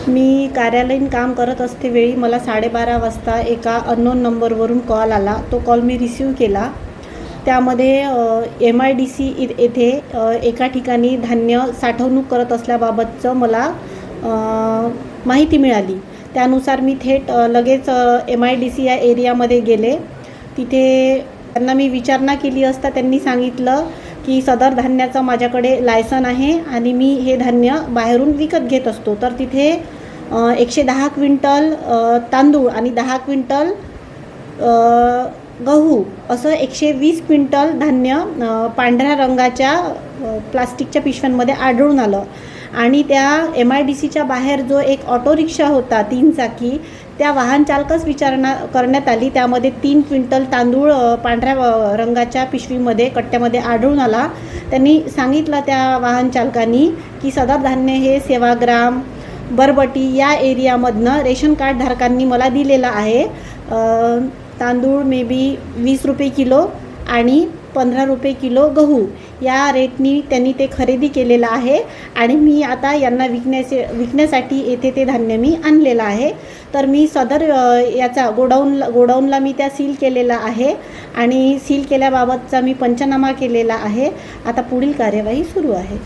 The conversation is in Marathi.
मी कार्यालयीन काम करत असतेवेळी मला 12:30 वाजता एका अननोन नंबरवरून कॉल आला. तो कॉल मी रिसीव केला. त्यामध्ये MIDC येथे एका ठिकाणी धान्य साठवणूक करत असल्याबाबतचं मला माहिती मिळाली. त्यानुसार मी थेट लगेच MIDC या एरियामध्ये गेले. तिथे त्यांना मी विचारणा केली असता त्यांनी सांगितलं की सदर धान्याचं माझ्याकडे लायसन आहे आणि मी हे धान्य बाहेरून विकत घेत असतो. तर तिथे 110 क्विंटल तांदूळ आणि 10 क्विंटल गहू असं 120 क्विंटल धान्य पांढऱ्या रंगाच्या प्लास्टिकच्या पिशव्यांमध्ये आढळून आलं. आणि त्या MIDCच्या बाहेर जो एक ऑटो रिक्षा होता 3 चाकी, त्या वाहन चालकास विचारणा करण्यात आली. त्यामध्ये 3 क्विंटल तांदूळ पांढऱ्या रंगाच्या पिशवीमध्ये कट्ट्यामध्ये आढळून आला. त्यांनी सांगितलं त्या वाहन चालकांनी की सदर धान्य हे सेवाग्राम बरबटी या एरियामधनं रेशन कार्ड धारकांनी मला दिलेलं आहे. तांदूळ मे बी 20 रुपये किलो आणि 15 रुपये किलो गहू या रेटनी त्यांनी ते खरेदी केलेलं आहे आणि मी आता यांना विकण्यासाठी येथे ते धान्य मी आणलेलं आहे. तर मी सदर याचा गोडाऊनला मी त्या सील केलेला आहे आणि सील केल्याबाबतचा मी पंचनामा केलेला आहे. आता पुढील कार्यवाही सुरू आहे.